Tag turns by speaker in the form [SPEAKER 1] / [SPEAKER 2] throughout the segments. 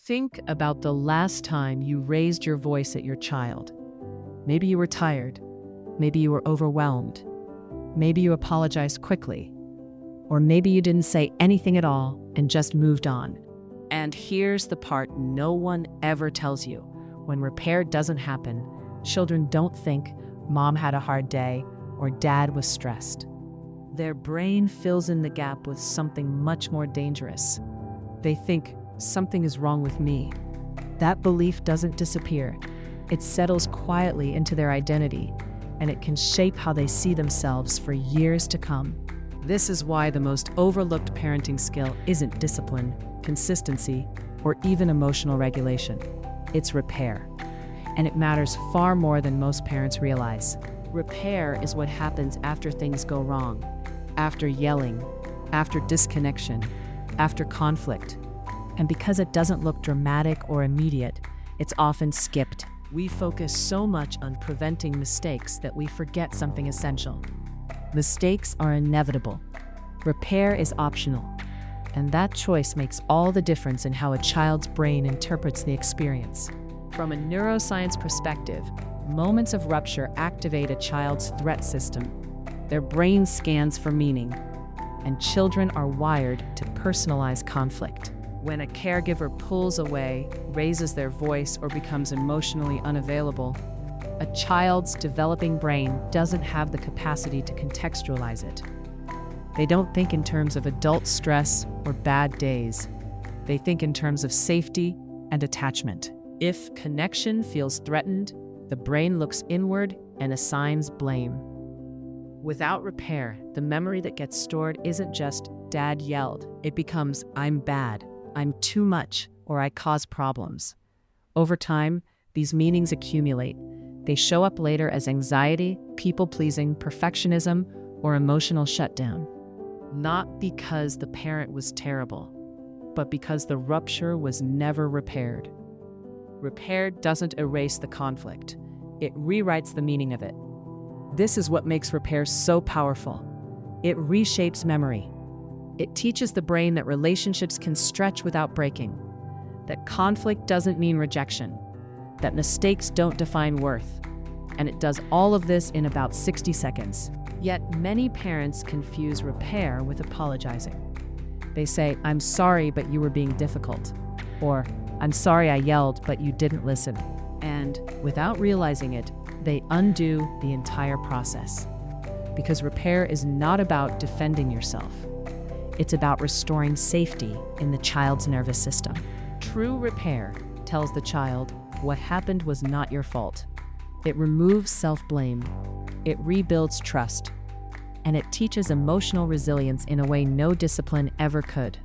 [SPEAKER 1] Think about the last time you raised your voice at your child. Maybe you were tired. Maybe you were overwhelmed. Maybe you apologized quickly. Or maybe you didn't say anything at all and just moved on. And here's the part no one ever tells you. When repair doesn't happen, children don't think mom had a hard day or dad was stressed. Their brain fills in the gap with something much more dangerous. They think something is wrong with me. That belief doesn't disappear. It settles quietly into their identity, and it can shape how they see themselves for years to come. This is why the most overlooked parenting skill isn't discipline, consistency, or even emotional regulation. It's repair. And it matters far more than most parents realize. Repair is what happens after things go wrong, after yelling, after disconnection, after conflict. And because it doesn't look dramatic or immediate, it's often skipped. We focus so much on preventing mistakes that we forget something essential. Mistakes are inevitable. Repair is optional. And that choice makes all the difference in how a child's brain interprets the experience. From a neuroscience perspective, moments of rupture activate a child's threat system. Their brain scans for meaning, and children are wired to personalize conflict. When a caregiver pulls away, raises their voice, or becomes emotionally unavailable, a child's developing brain doesn't have the capacity to contextualize it. They don't think in terms of adult stress or bad days. They think in terms of safety and attachment. If connection feels threatened, the brain looks inward and assigns blame. Without repair, the memory that gets stored isn't just "Dad yelled." It becomes "I'm bad," "I'm too much," or "I cause problems." Over time, these meanings accumulate. They show up later as anxiety, people-pleasing, perfectionism, or emotional shutdown. Not because the parent was terrible, but because the rupture was never repaired. Repair doesn't erase the conflict. It rewrites the meaning of it. This is what makes repair so powerful. It reshapes memory. It teaches the brain that relationships can stretch without breaking, that conflict doesn't mean rejection, that mistakes don't define worth. And it does all of this in about 60 seconds. Yet many parents confuse repair with apologizing. They say, "I'm sorry, but you were being difficult," or "I'm sorry I yelled, but you didn't listen." And without realizing it, they undo the entire process. Because repair is not about defending yourself. It's about restoring safety in the child's nervous system. True repair tells the child, what happened was not your fault. It removes self-blame. It rebuilds trust. And it teaches emotional resilience in a way no discipline ever could.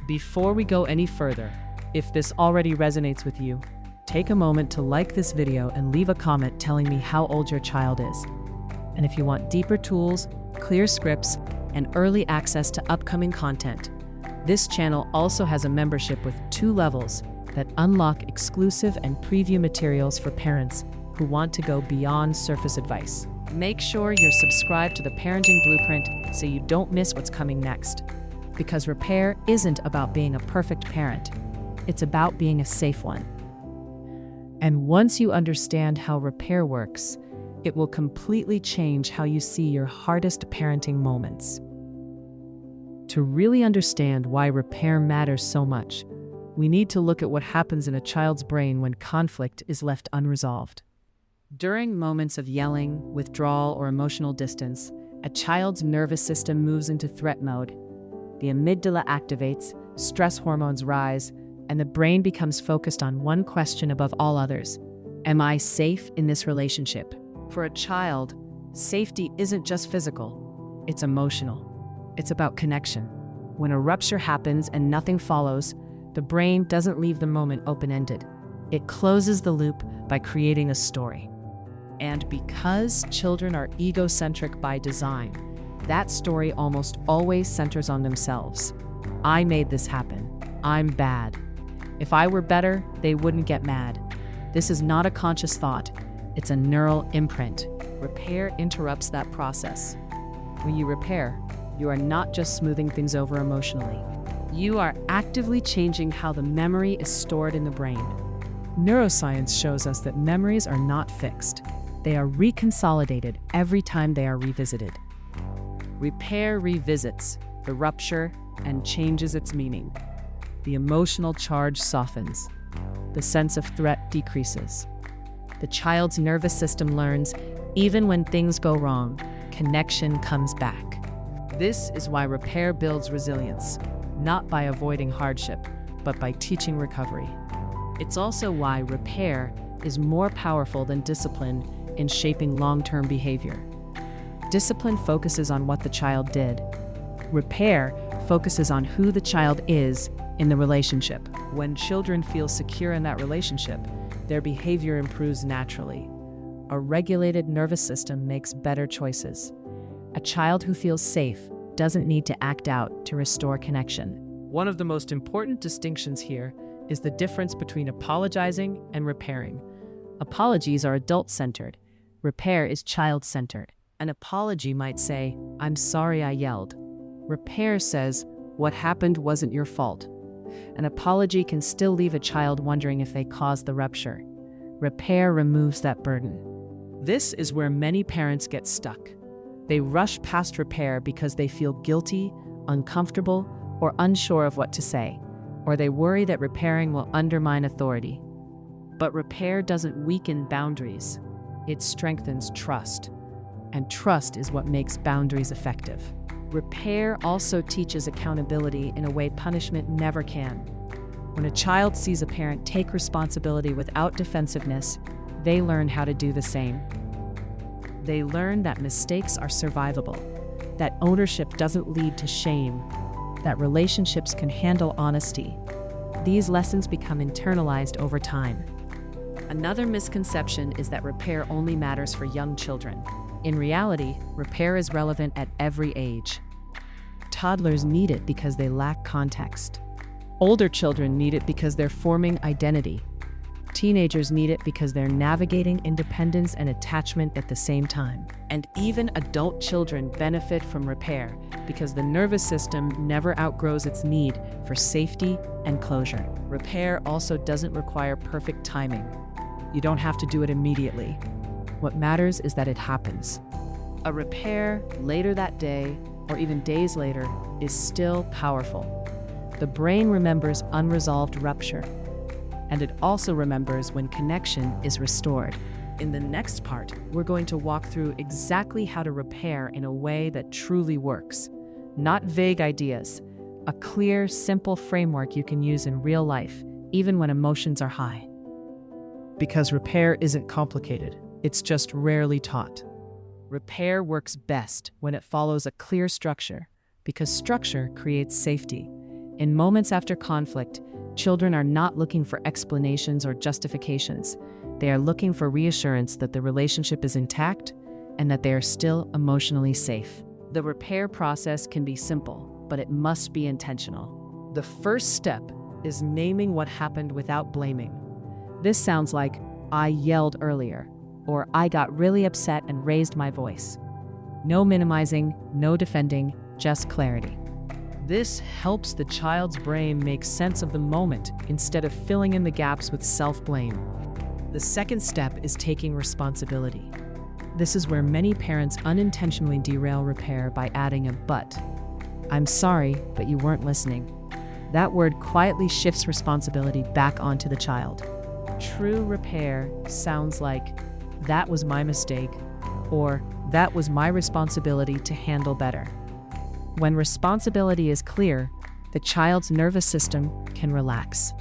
[SPEAKER 1] Before we go any further, if this already resonates with you, take a moment to like this video and leave a comment telling me how old your child is. And if you want deeper tools, clear scripts, and early access to upcoming content, this channel also has a membership with 2 levels that unlock exclusive and preview materials for parents who want to go beyond surface advice. Make sure you're subscribed to the Parenting Blueprint so you don't miss what's coming next. Because repair isn't about being a perfect parent. It's about being a safe one. And once you understand how repair works, it will completely change how you see your hardest parenting moments. To really understand why repair matters so much, we need to look at what happens in a child's brain when conflict is left unresolved. During moments of yelling, withdrawal, or emotional distance, a child's nervous system moves into threat mode. The amygdala activates, stress hormones rise, and the brain becomes focused on one question above all others. Am I safe in this relationship? For a child, safety isn't just physical, it's emotional. It's about connection. When a rupture happens and nothing follows, the brain doesn't leave the moment open-ended. It closes the loop by creating a story. And because children are egocentric by design, that story almost always centers on themselves. I made this happen. I'm bad. If I were better, they wouldn't get mad. This is not a conscious thought. It's a neural imprint. Repair interrupts that process. When you repair, you are not just smoothing things over emotionally. You are actively changing how the memory is stored in the brain. Neuroscience shows us that memories are not fixed. They are reconsolidated every time they are revisited. Repair revisits the rupture and changes its meaning. The emotional charge softens. The sense of threat decreases. The child's nervous system learns, even when things go wrong, connection comes back. This is why repair builds resilience, not by avoiding hardship, but by teaching recovery. It's also why repair is more powerful than discipline in shaping long-term behavior. Discipline focuses on what the child did. Repair focuses on who the child is in the relationship. When children feel secure in that relationship, their behavior improves naturally. A regulated nervous system makes better choices. A child who feels safe doesn't need to act out to restore connection. One of the most important distinctions here is the difference between apologizing and repairing. Apologies are adult-centered. Repair is child-centered. An apology might say, "I'm sorry I yelled." Repair says, "What happened wasn't your fault." An apology can still leave a child wondering if they caused the rupture. Repair removes that burden. This is where many parents get stuck. They rush past repair because they feel guilty, uncomfortable, or unsure of what to say, or they worry that repairing will undermine authority. But repair doesn't weaken boundaries. It strengthens trust. And trust is what makes boundaries effective. Repair also teaches accountability in a way punishment never can. When a child sees a parent take responsibility without defensiveness, they learn how to do the same. They learn that mistakes are survivable, that ownership doesn't lead to shame, that relationships can handle honesty. These lessons become internalized over time. Another misconception is that repair only matters for young children. In reality, repair is relevant at every age. Toddlers need it because they lack context. Older children need it because they're forming identity. Teenagers need it because they're navigating independence and attachment at the same time. And even adult children benefit from repair because the nervous system never outgrows its need for safety and closure. Repair also doesn't require perfect timing. You don't have to do it immediately. What matters is that it happens. A repair later that day, or even days later, is still powerful. The brain remembers unresolved rupture, and it also remembers when connection is restored. In the next part, we're going to walk through exactly how to repair in a way that truly works. Not vague ideas, a clear, simple framework you can use in real life, even when emotions are high. Because repair isn't complicated. It's just rarely taught. Repair works best when it follows a clear structure, because structure creates safety. In moments after conflict, children are not looking for explanations or justifications. They are looking for reassurance that the relationship is intact and that they are still emotionally safe. The repair process can be simple, but it must be intentional. The first step is naming what happened without blaming. This sounds like, "I yelled earlier," or "I got really upset and raised my voice." No minimizing, no defending, just clarity. This helps the child's brain make sense of the moment instead of filling in the gaps with self-blame. The second step is taking responsibility. This is where many parents unintentionally derail repair by adding a "but." "I'm sorry, but you weren't listening." That word quietly shifts responsibility back onto the child. True repair sounds like, "That was my mistake," or "That was my responsibility to handle better." When responsibility is clear, the child's nervous system can relax.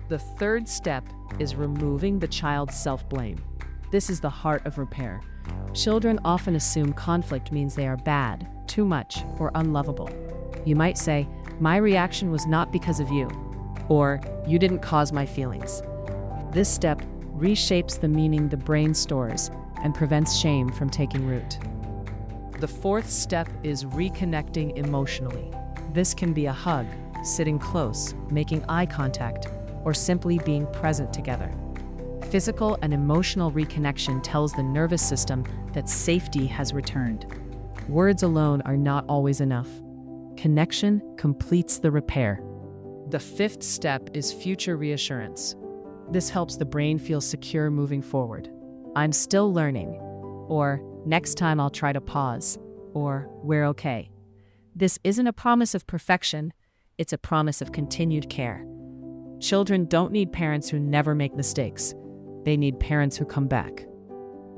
[SPEAKER 1] The third step is removing the child's self-blame. This is the heart of repair. Children often assume conflict means they are bad, too much, or unlovable. You might say, "My reaction was not because of you," or "You didn't cause my feelings." This step reshapes the meaning the brain stores and prevents shame from taking root. The fourth step is reconnecting emotionally. This can be a hug, sitting close, making eye contact, or simply being present together. Physical and emotional reconnection tells the nervous system that safety has returned. Words alone are not always enough. Connection completes the repair. The fifth step is future reassurance. This helps the brain feel secure moving forward. I'm still learning, or next time I'll try to pause, or we're okay. This isn't a promise of perfection, it's a promise of continued care. Children don't need parents who never make mistakes. They need parents who come back.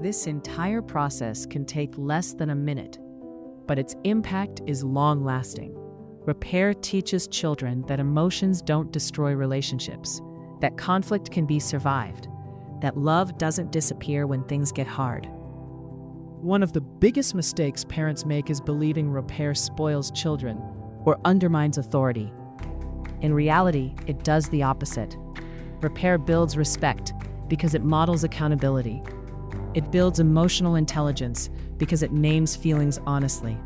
[SPEAKER 1] This entire process can take less than a minute, but its impact is long-lasting. Repair teaches children that emotions don't destroy relationships, that conflict can be survived, that love doesn't disappear when things get hard. One of the biggest mistakes parents make is believing repair spoils children or undermines authority. In reality, it does the opposite. Repair builds respect because it models accountability. It builds emotional intelligence because it names feelings honestly.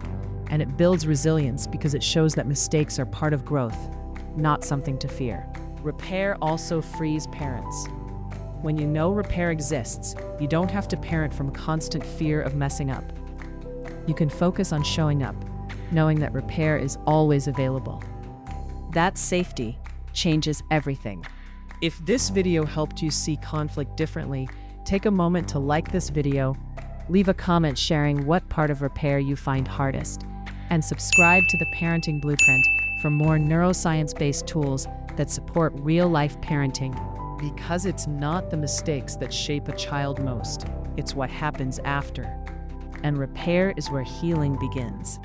[SPEAKER 1] And it builds resilience because it shows that mistakes are part of growth, not something to fear. Repair also frees parents. When you know repair exists, you don't have to parent from constant fear of messing up. You can focus on showing up, knowing that repair is always available. That safety changes everything. If this video helped you see conflict differently, take a moment to like this video, leave a comment sharing what part of repair you find hardest, and subscribe to the Parenting Blueprint for more neuroscience-based tools that support real-life parenting. Because it's not the mistakes that shape a child most, it's what happens after. And repair is where healing begins.